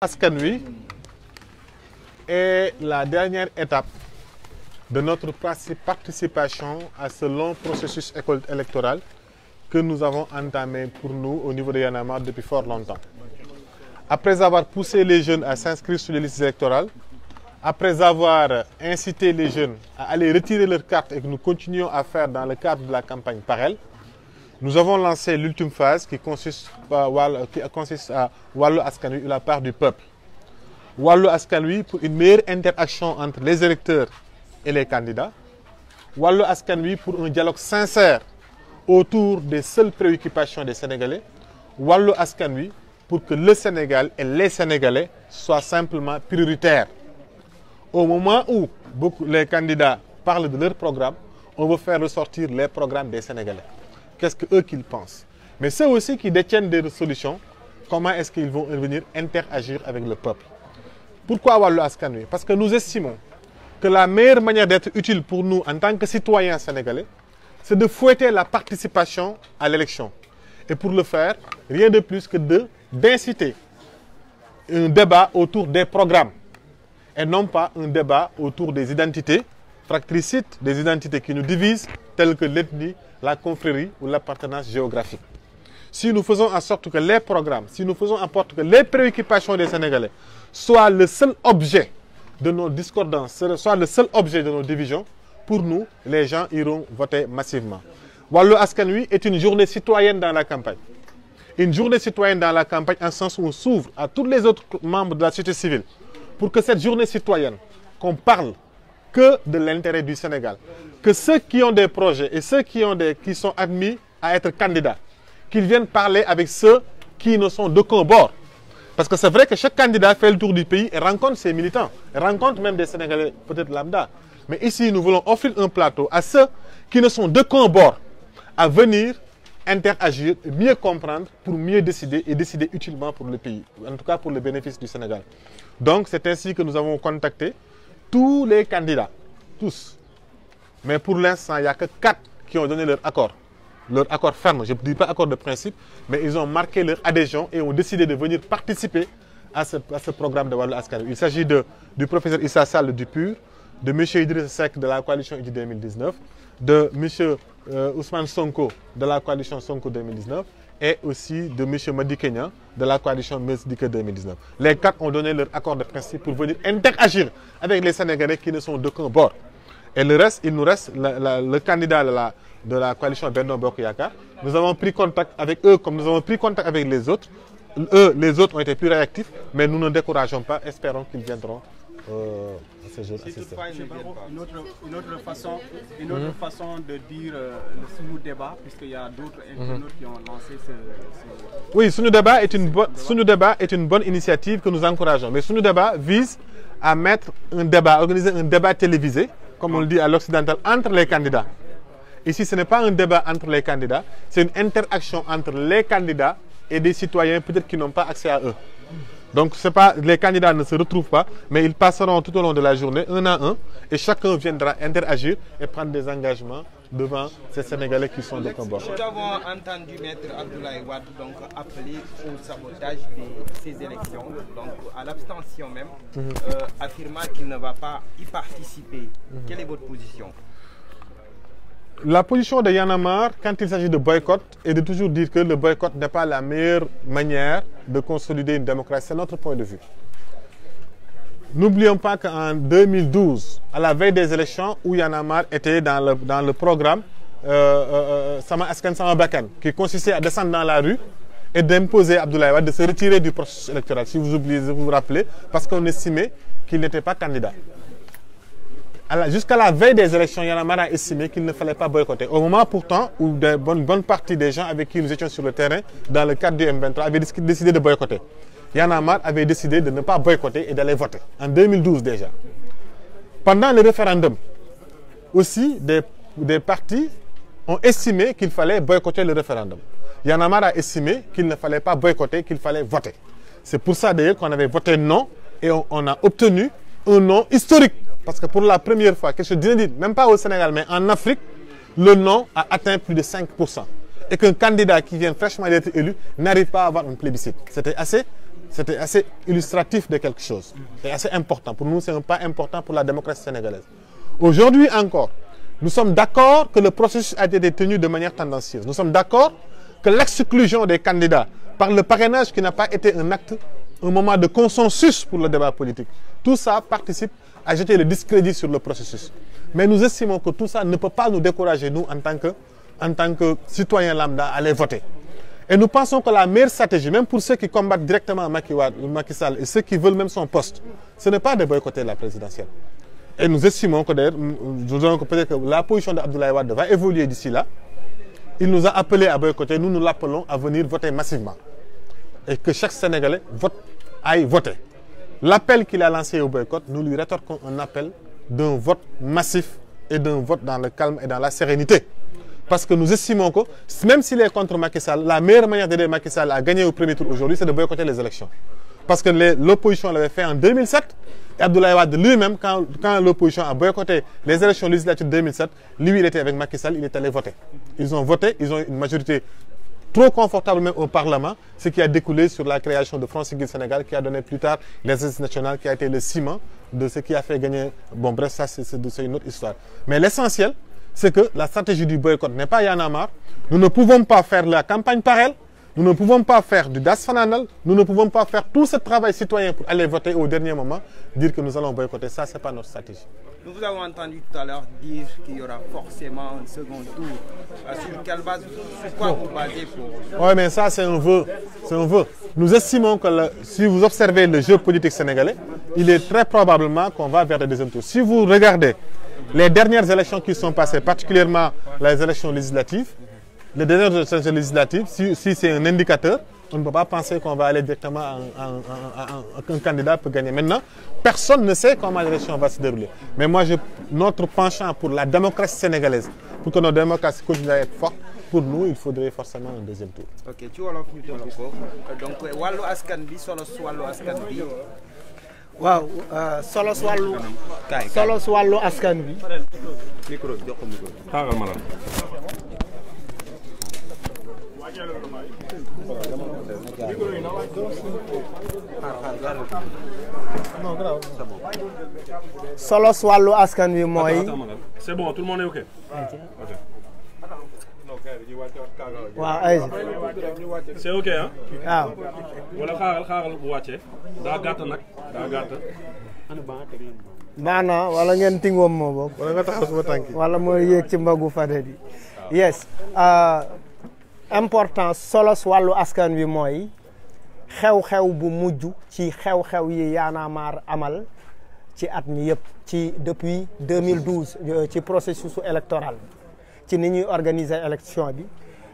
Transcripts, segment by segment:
Askan Wi est la dernière étape de notre participation à ce long processus électoral que nous avons entamé pour nous au niveau de Y'en a marre depuis fort longtemps. Après avoir poussé les jeunes à s'inscrire sur les listes électorales, après avoir incité les jeunes à aller retirer leurs cartes et que nous continuons à faire dans le cadre de la campagne Parel, nous avons lancé l'ultime phase qui consiste à Wallu Askan Wi, la part du peuple. Wallu Askan Wi pour une meilleure interaction entre les électeurs et les candidats. Wallu Askan Wi pour un dialogue sincère autour des seules préoccupations des Sénégalais. Wallu Askan Wi pour que le Sénégal et les Sénégalais soient simplement prioritaires. Au moment où les candidats parlent de leur programme, on veut faire ressortir les programmes des Sénégalais. Qu'est-ce qu'eux qu'ils pensent? Mais ceux aussi qui détiennent des solutions, comment est-ce qu'ils vont venir interagir avec le peuple? Pourquoi Wallu Askan Wi? Parce que nous estimons que la meilleure manière d'être utile pour nous en tant que citoyens sénégalais, c'est de fouetter la participation à l'élection. Et pour le faire, rien de plus que d'inciter un débat autour des programmes et non pas un débat autour des identités fractricides, des identités qui nous divisent, telles que l'ethnie, la confrérie ou l'appartenance géographique. Si nous faisons en sorte que les programmes, si nous faisons en sorte que les préoccupations des Sénégalais soient le seul objet de nos discordances, soient le seul objet de nos divisions, pour nous, les gens iront voter massivement. Wallu Askan Wi est une journée citoyenne dans la campagne. Une journée citoyenne dans la campagne en sens où on s'ouvre à tous les autres membres de la société civile pour que cette journée citoyenne, qu'on parle que de l'intérêt du Sénégal, que ceux qui ont des projets et ceux qui sont admis à être candidats, qu'ils viennent parler avec ceux qui ne sont d'aucun bord. Parce que c'est vrai que chaque candidat fait le tour du pays et rencontre ses militants, et rencontre même des Sénégalais peut-être lambda. Mais ici, nous voulons offrir un plateau à ceux qui ne sont d'aucun bord, à venir interagir, mieux comprendre, pour mieux décider et décider utilement pour le pays, en tout cas pour le bénéfice du Sénégal. Donc c'est ainsi que nous avons contacté tous les candidats, tous. Mais pour l'instant, il n'y a que 4 qui ont donné leur accord ferme. Je ne dis pas accord de principe, mais ils ont marqué leur adhésion et ont décidé de venir participer à ce programme de Wallu Askan Wi. Il s'agit du professeur Issa Sall du PUR, de M. Idriss Seck de la coalition Idy 2019, de M. Ousmane Sonko de la coalition Sonko 2019 et aussi de M. Madické Niang de la coalition Madické 2019. Les 4 ont donné leur accord de principe pour venir interagir avec les Sénégalais qui ne sont d'aucun bord. Et le reste, il nous reste le candidat de la coalition Benno Bokk Yakaar. Nous avons pris contact avec eux comme nous avons pris contact avec les autres. Les autres ont été plus réactifs, mais nous ne décourageons pas, espérons qu'ils viendront à ce jour assister. Une autre façon de dire le sous-débat, puisqu'il y a d'autres internautes qui ont lancé ce... Oui, sous-débat est une bonne initiative que nous encourageons. Mais sous-débat vise à organiser un débat télévisé, comme on le dit à l'occidental, entre les candidats. Ici, ce n'est pas un débat entre les candidats, c'est une interaction entre les candidats et des citoyens peut-être qui n'ont pas accès à eux. Donc, les candidats ne se retrouvent pas, mais ils passeront tout au long de la journée, un à un, et chacun viendra interagir et prendre des engagements devant ces Sénégalais qui sont de combat. Nous avons entendu Maître Abdoulaye Wade donc appeler au sabotage de ces élections, donc à l'abstention même, affirmant qu'il ne va pas y participer. Quelle est votre position? La position de Y'en a marre, quand il s'agit de boycott, est de toujours dire que le boycott n'est pas la meilleure manière de consolider une démocratie. C'est notre point de vue. N'oublions pas qu'en 2012, à la veille des élections, où Y'en a marre était dans le programme Sama Askan Sama Bakkan, qui consistait à descendre dans la rue et d'imposer à Abdoulaye Wade de se retirer du processus électoral, si vous vous rappelez, parce qu'on estimait qu'il n'était pas candidat. Jusqu'à la veille des élections, Y'en a marre a estimé qu'il ne fallait pas boycotter. Au moment pourtant où une bonne partie des gens avec qui nous étions sur le terrain, dans le cadre du M23, avaient décidé de boycotter. Y'en a marre avait décidé de ne pas boycotter et d'aller voter, en 2012 déjà. Pendant le référendum, aussi, des partis ont estimé qu'il fallait boycotter le référendum. Y'en a marre a estimé qu'il ne fallait pas boycotter, qu'il fallait voter. C'est pour ça d'ailleurs qu'on avait voté non et on a obtenu un non historique. Parce que pour la première fois, quelque chose d'inédit, même pas au Sénégal, mais en Afrique, le non a atteint plus de 5%. Et qu'un candidat qui vient fraîchement d'être élu n'arrive pas à avoir un plébiscite. C'était assez C'était assez illustratif de quelque chose. Et assez important. Pour nous, c'est un pas important pour la démocratie sénégalaise. Aujourd'hui encore, nous sommes d'accord que le processus a été tenu de manière tendancieuse. Nous sommes d'accord que l'exclusion des candidats par le parrainage qui n'a pas été un acte, un moment de consensus pour le débat politique. Tout ça participe à jeter le discrédit sur le processus. Mais nous estimons que tout ça ne peut pas nous décourager, nous, en tant que citoyens lambda, à aller voter. Et nous pensons que la meilleure stratégie, même pour ceux qui combattent directement Macky Sall et ceux qui veulent même son poste, ce n'est pas de boycotter la présidentielle. Et nous estimons que d'ailleurs, peut-être que la position d'Abdoulaye Wade va évoluer d'ici là. Il nous a appelés à boycotter, nous l'appelons à venir voter massivement. Et que chaque Sénégalais aille voter. L'appel qu'il a lancé au boycott, nous lui rétorquons un appel d'un vote massif et d'un vote dans le calme et dans la sérénité. Parce que nous estimons que, même s'il est contre Macky Sall, la meilleure manière d'aider Macky Sall à gagner au premier tour aujourd'hui, c'est de boycotter les élections. Parce que l'opposition l'avait fait en 2007, et Abdoulaye Wade lui-même, quand l'opposition a boycotté les élections législatives de 2007, lui, il était avec Macky Sall, il est allé voter. Ils ont voté, ils ont une majorité trop confortable même au Parlement, ce qui a découlé sur la création de Front Siggil Sénégal, qui a donné plus tard les assises nationales, qui a été le ciment de ce qui a fait gagner... Bon, bref, ça, c'est une autre histoire. Mais l'essentiel, c'est que la stratégie du boycott n'est pas Y'en a marre. Nous ne pouvons pas faire la campagne par elle. Nous ne pouvons pas faire du Das Fananal. Nous ne pouvons pas faire tout ce travail citoyen pour aller voter au dernier moment, dire que nous allons boycotter. Ça, ce n'est pas notre stratégie. Nous vous avons entendu tout à l'heure dire qu'il y aura forcément un second tour. Sur quelle base, sur quoi vous basez pour... Oui, mais ça, c'est un vœu. C'est un vœu. Nous estimons que si vous observez le jeu politique sénégalais, il est très probablement qu'on va vers le deuxième tour. Si vous regardez les dernières élections qui sont passées, particulièrement les élections législatives, les dernières élections législatives, si c'est un indicateur, on ne peut pas penser qu'on va aller directement qu'un candidat peut gagner. Maintenant, personne ne sait comment l'élection va se dérouler. Mais moi, notre penchant pour la démocratie sénégalaise, pour que notre démocratie continue à être forte, pour nous, il faudrait forcément un deuxième tour. Ok, tu vois donc, Wallu Askan Wi, solos Wallu Askan Wi. waaw solos wàllu askan wi. micro jox ko micro. xaaral ma la. solos wàllu askan wi mooy. c'est bon, tout le monde est ok. waaw ay. c'est ok ah. waaw. wala xaaral bu wàccee. daa gàtt nag daa gàtt. maanaam wala ngeen tingoom moo bokk. wala nga taxaw suma tànk yi. wala mooy yéeg ci mbagu fade bi. yes importance solos wàllu askan wi mooy xew-xew bu mujj ci xew-xew yi Y'en a marre amal ci at mi yëpp ci depuis 2012 ci processus électoral ci ni ñuy organiser élection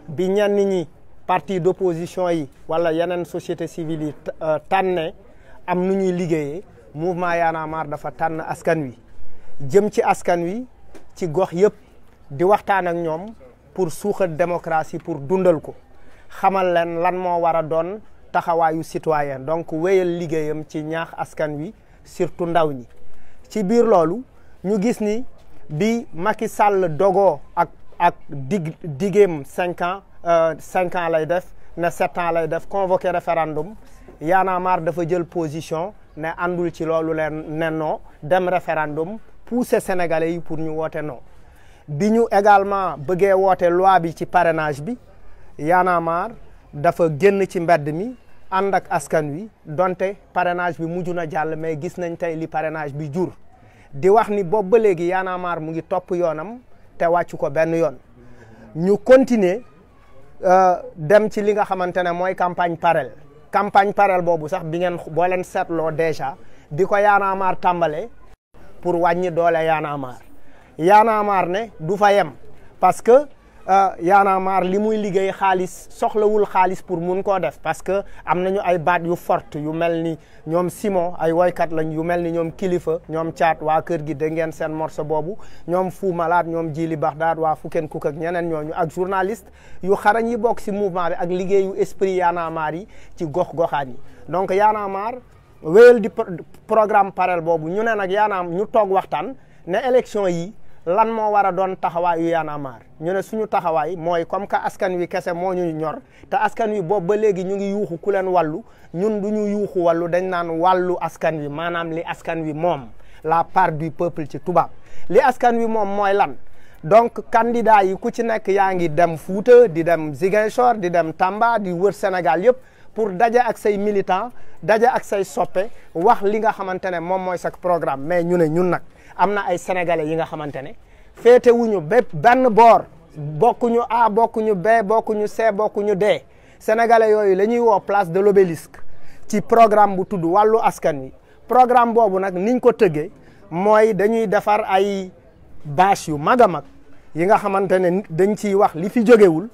bi ñenn ñi parti d'opposition yi wala yeneen société civile yi tànne am nu ñuy liggéeyee mouvement Y'en a marre dafa tànn askan wi jëm ci askan wi ci gox yëpp di waxtaan ak ñoom pour suuxat démocratie pour dundal ko xamal leen lan moo war a doon taxawaayu citoyen donc wéyal liggéeyam ci ñaax askan wi surtout ndaw ñi ci biir loolu ñu gis ni bi Macky Sall dogoo ak digéem 5 ans lay def ne 7 ans lay def convoqué référendum Y'en a marre dafa jël position ne àndul ci loolu leen nennoo dem référendum pousser sénégalais yi pour ñu woote non bi ñu également bëggee woote loi bi ci parrainage bi Y'en a marre dafa génn ci mbedd mi ànd ak askan wi donte parrainage bi mujj na jàll mais gis nañ tey li parrainage bi jur di wax ni boobu ba léegi Y'en a marre mu ngi topp yoonam te wàccu ko benn yoon ñu continuer dem ci li nga xamante ne mooy campagne parallèle boobu sax bi ngeen boo leen seetloo déjà bi ko Y'en a marre tàmbale pour wàññi doole Y'en a marre Y'en a marre ne du fa yem parce que Y'en a marre li muy liggéey xaalis soxlawul xaalis pour mun koo def parce que am nañu ay baat yu forte yu mel ni ñoom Simon ay woykat lañ yu mel ni ñoom Kilifa ñoom Thiat waa kër gi dégg ngeen seen morceau boobu ñoom Fou Malade ñoom Djili Bagdad waa Fuken Cook ak ñeneen ñooñu ak journaliste yu xarañ yi bokk si mouvement bi ak liggéeyu esprit Y'en a marre yi ci gox-goxaan yi donc Y'en a marre wéyal di programme parallèle boobu ñu ne nag ñu toog waxtaan ne élection yi lan moo war a doon taxawaayu Y'en a marre ñu ne suñu taxawaay mooy comme que askan wi kese moo ñu ñor te askan wi boobu ba léegi ñu ngi yuuxu ku leen wàllu ñun du ñu yuuxu wàllu dañ naan wàllu askan wi maanaam li askan wi moom la part du peuple ci tubaab li askan wi moom mooy lan donc candidat yi ku ci nekk yaa ngi dem Fouta di dem Ziguinchor di dem Tamba di wër Sénégal yëpp pour daje ak say militants daje ak say soppe wax li nga xamante ne moom mooy sa programme mais ñu ne ñun nag am na ay sénégalais yi nga xamante ne féetewuñu bépp benn boor bokkuñu A bokkuñu B bokkuñu C bokkuñu D sénégalais yooyu la ñuy woo place de l'Obélisque ci programme bu tudd wàllu askan wi programme boobu nag niñ ko tëggee mooy dañuy defar ay bâche yu mag a mag yi nga xamante ne dañ ciy wax li fi jógewul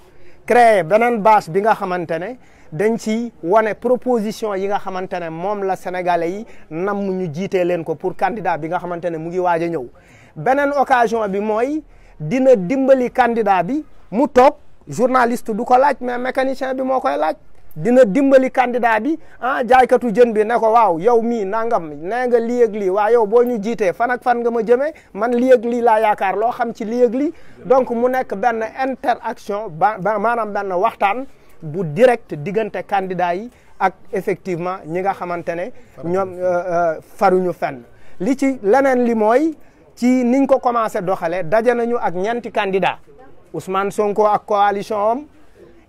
créer beneen bâche bi nga xamante ne dañ ci wane proposition yi nga xamante ne moom la sénégalais yi nam ñu jiitee leen ko pour candidat bi nga xamante ne mu ngi waaj a ñëw beneen occasion bi mooy dina dimbali candidat bi mu toog journaliste du ko laaj mais mécanicien bi moo koy laaj dina dimbali candidat bi jaaykatu jën bi ne ko waaw yow mii nangam nee nga lii ak lii waa yow boo ñu jiitee fan ak fan nga ma jëmee man lii ak lii laa yaakaar loo xam ci lii ak lii donc mu nekk benn interaction maanaam benn waxtaan bu direct diggante candidat yi ak effectivement ñi nga xamante ne ñoom faruñu fenn li ci leneen li mooy ci niñ ko commencé doxalee daje nañu ak ñeenti candidat Ousmane Sonko ak coalition am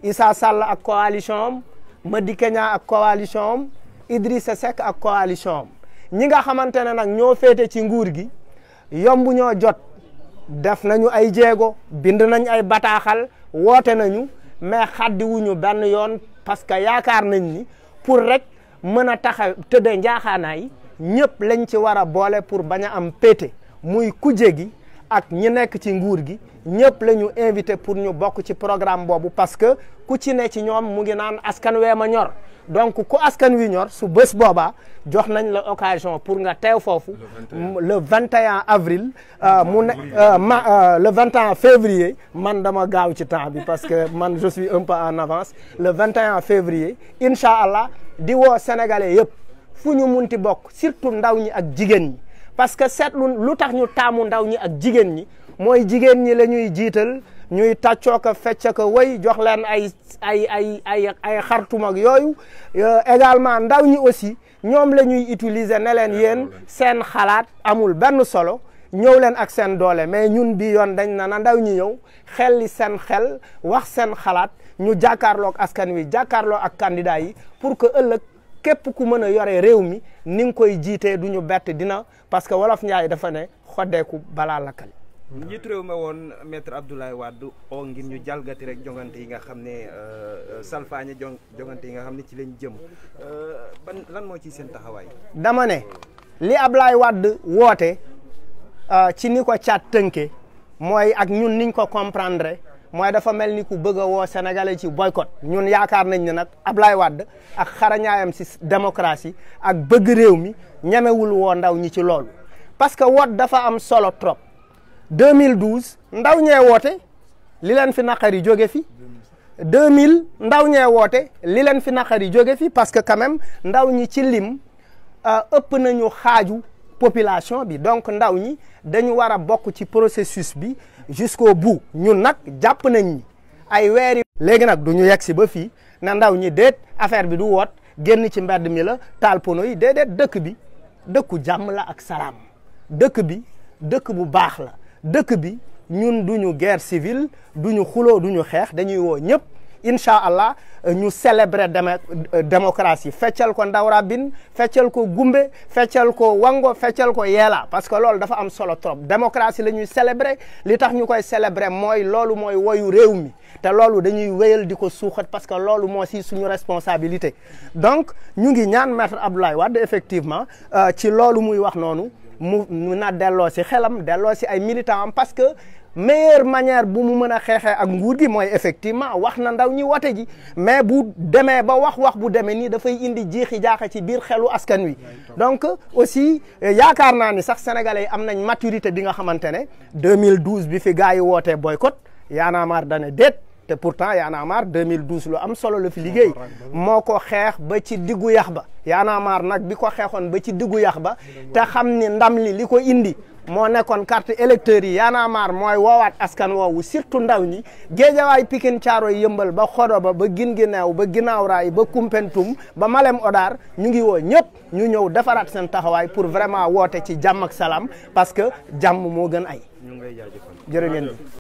Issa Sall ak coalition am Madické Niang ak coalition am Idrissa Seck ak coalition am ñi nga xamante ne nag ñoo féete ci nguur gi yombu ñoo jot def nañu ay jéego bind nañ ay bataaxal woote nañu mais xaddi wuñu benn yoon parce que yaakaar nañ ni pour rek mën a taxa tëddee njaaxaanaay ñëpp lañ ci war a boole pour bañ a am pété muy kuje gi ak ñi nekk ci nguur gi ñëpp la ñu invité pour ñu bokk ci programme boobu parce que ku ci ne ci ñoom mu ngi naan askan wee ma ñor donc ku askan wi ñor su bés boobaa jox nañ la occasion pour nga teew foofu le 21 avril le 21 février man dama gaaw ci temps bi parce que man je suis un peu en avance le 21 février incha allah di woo sénégalais yëpp fu ñu munti bokk surtout ndaw ñi ak jigéen ñi parce que seetlu lu tax ñu taamu ndaw ñi ak jigéen ñi mooy jigéen ñi la ñuy jiital ñuy tàccoo ko fecc ko way jox leen ay xartum ak yooyu également ndaw ñi aussi ñoom la ñuy utiliser ne leen yéen seen xalaat amul benn solo ñëw leen ak seen doole mais ñun bi yoon dañ na ndaw ñi ñëw xel li seen xel wax seen xalaat ñu jàkkaarloog askan wi jàkkaarloo ak candidat yi pour que ëllëg képp ku mën a yore réew mi ni nga koy jiitee du ñu bett dina parce que wolof Njaay dafa ne xoddeeku balaa lakkal. njiitu réew ma woon maître Abdoulaye Wade o ngir ñu jalgati rek jongante yi nga xam ne salfaañe jongante yi nga xam ne ci lañ jëm lan moo ci seen taxawaay. dama ne li Abdoulaye Wade woote ci ni ko caat tënke mooy ak ñun niñ ko comprendre mooy dafa mel ni ku bëgg a woo sénégalais ci boycott ñun yaakaar nañ ne nag Abdoulaye Wade ak xarañaayam si démocratie ak bëgg réew mi ñemewul woo ndaw ñi ci loolu parce que woot dafa am solo trop 2012 ndaw ñee woote li leen fi naqari jóge fi 2000 ndaw ñee woote li leen fi naqari jóge fi parce que quand même ndaw ñi ci lim ëpp nañu xaaju population bi donc ndaw ñi dañu war a bokk ci processus bi jusqu'au bout ñun nag jàpp nañ ni ay weeri léegi nag du ñu yegg si ba fii na ndaw ñi déet affaire bi du woot génn ci mbedd mi la taal pono yi déedéet dëkk bi dëkku jàmm la ak salaam dëkk bi dëkk bu baax la dëkk bi ñun duñu guerre civile duñu xuloo duñu xeex dañuy woo ñëpp incha allah ñu célébrer démocratie feccal ko ndaw rabin feccal ko gumbe feccal ko wango feccal ko yeela parce que loolu dafa am solo trop démocratie la ñuy célébrer li tax ñu koy célébrer mooy loolu mooy woyu réew mi te loolu dañuy wéyal di ko suuxat parce que loolu moo si suñu responsabilité donc ñu ngi ñaan maître Abdoulaye Wade effectivement ci loolu muy wax noonu mu na delloo si xelam delloo si ay militants am parce que meilleure manière bu mu mën a xeexee ak nguur gi mooy effectivement wax na ndaw ñi wote ji mais bu demee ba wax bu demee nii dafay indi jiixi jaaxa ci biir xelu askan wi donc aussi yaakaar naa ni sax sénégalais yi am nañ maturité bi nga xamante ne 2012 bi fi gars yi wootee boycott Y'en a marre dane déet te pourtant Y'en a marre 2012 lu am solo la fi liggéey moo ko xeex ba ci diggu yax ba Y'en a marre nag bi ko xeexoon ba ci diggu yax ba te xam ni ndam li ko indi moo nekkoon carte électeurs yi Y'en a marre mooy woowaat askan woowu surtout ndaw ñi Géejawaay Pikine Caaroy Yëmbal ba Xodoba ba Guinguinéo ba Guinaw Rail ba Koumpentoum ba Malem Hodar ñu ngi woo ñëpp ñu ñëw defaraat seen taxawaay pour vraiment woote ci jàmm ak salaam parce que jàmm moo gën ay jërë ngeen